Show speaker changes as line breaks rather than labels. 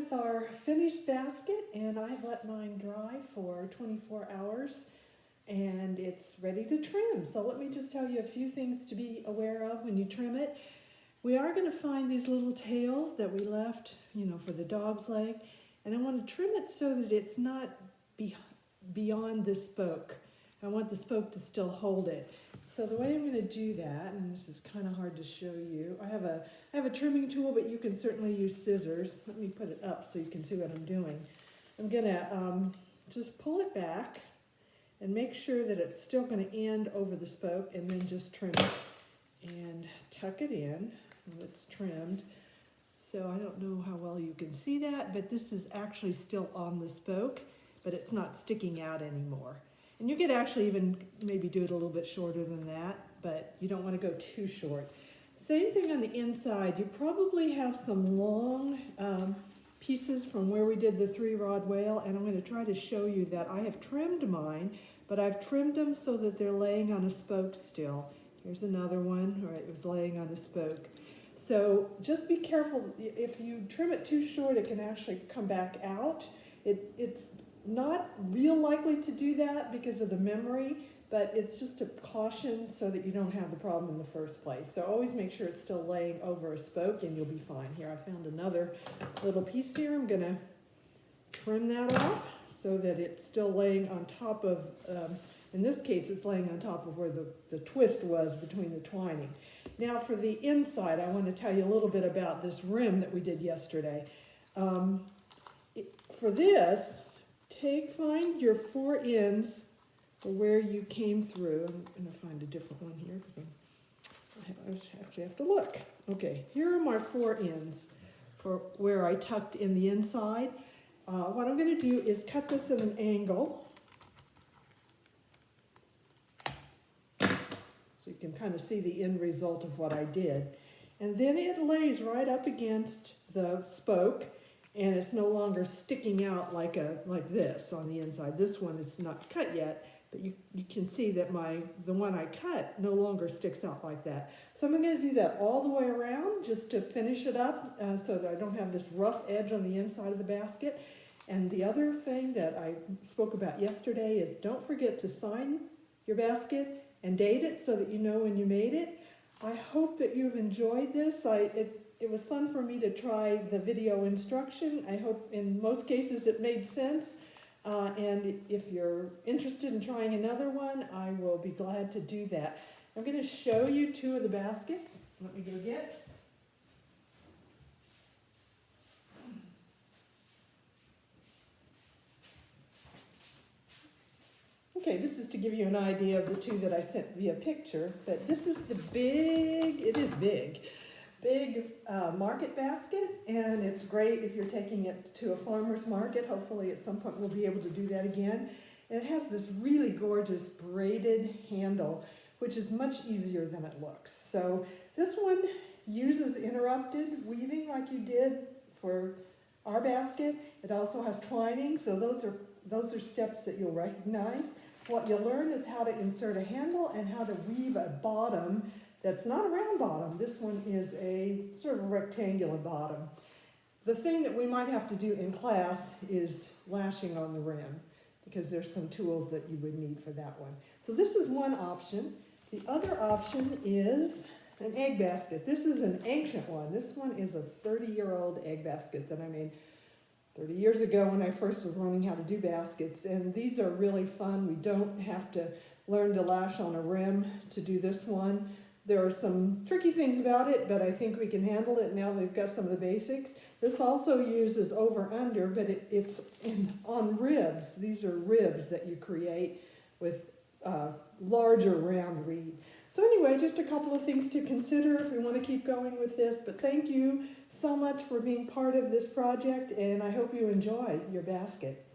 with our finished basket, and I've let mine dry for 24 hours and it's ready to trim. So let me just tell you a few things to be aware of when you trim it. We are going to find these little tails that we left, for the dog's leg, and I want to trim it so that it's not beyond the spoke. I want the spoke to still hold it. So the way I'm going to do that, and this is kind of hard to show you, I have a trimming tool, but you can certainly use scissors. Let me put it up so you can see what I'm doing. I'm going to just pull it back and make sure that it's still going to end over the spoke, and then just trim it and tuck it in when it's trimmed. So I don't know how well you can see that, but this is actually still on the spoke, but it's not sticking out anymore. And you could actually even maybe do it a little bit shorter than that, but you don't want to go too short. Same thing on the inside. You probably have some long pieces from where we did the 3-rod whale, and I'm going to try to show you that I have trimmed mine, but I've trimmed them so that they're laying on a spoke still. Here's another one, all right, it was laying on a spoke. So just be careful. If you trim it too short, it can actually come back out. It's not real likely to do that because of the memory, but it's just a caution so that you don't have the problem in the first place. So always make sure it's still laying over a spoke and you'll be fine. Here, I found another little piece here. I'm gonna trim that off so that it's still laying on top of, in this case, it's laying on top of where the twist was between the twining. Now for the inside, I want to tell you a little bit about this rim that we did yesterday. For this, find your 4 ends for where you came through. I'm going to find a different one here because I actually have to look. Okay, here are my 4 ends for where I tucked in the inside. What I'm going to do is cut this at an angle so you can kind of see the end result of what I did. And then it lays right up against the spoke, and it's no longer sticking out like this on the inside. This one is not cut yet, but you can see that the one I cut no longer sticks out like that. So I'm going to do that all the way around just to finish it up so that I don't have this rough edge on the inside of the basket. And the other thing that I spoke about yesterday is don't forget to sign your basket and date it so that you know when you made it. I hope that you've enjoyed this. It was fun for me to try the video instruction. I hope in most cases it made sense. And if you're interested in trying another one, I will be glad to do that. I'm going to show you 2 of the baskets. Let me go get. Okay, this is to give you an idea of the 2 that I sent via picture, but this is the big market basket, and it's great if you're taking it to a farmer's market. Hopefully at some point we'll be able to do that again. And it has this really gorgeous braided handle, which is much easier than it looks. So this one uses interrupted weaving like you did for our basket. It also has twining, so those are steps that you'll recognize. What you'll learn is how to insert a handle and how to weave a bottom that's not a round bottom. This one is a sort of a rectangular bottom. The thing that we might have to do in class is lashing on the rim, because there's some tools that you would need for that one. So this is one option. The other option is an egg basket. This is an ancient one. This one is a 30-year-old egg basket that I made 30 years ago when I first was learning how to do baskets, and these are really fun. We don't have to learn to lash on a rim to do this one. There are some tricky things about it, but I think we can handle it now that we've got some of the basics. This also uses over-under, but it's on ribs. These are ribs that you create with larger round reed. So anyway, just a couple of things to consider if we want to keep going with this, but thank you so much for being part of this project, and I hope you enjoy your basket.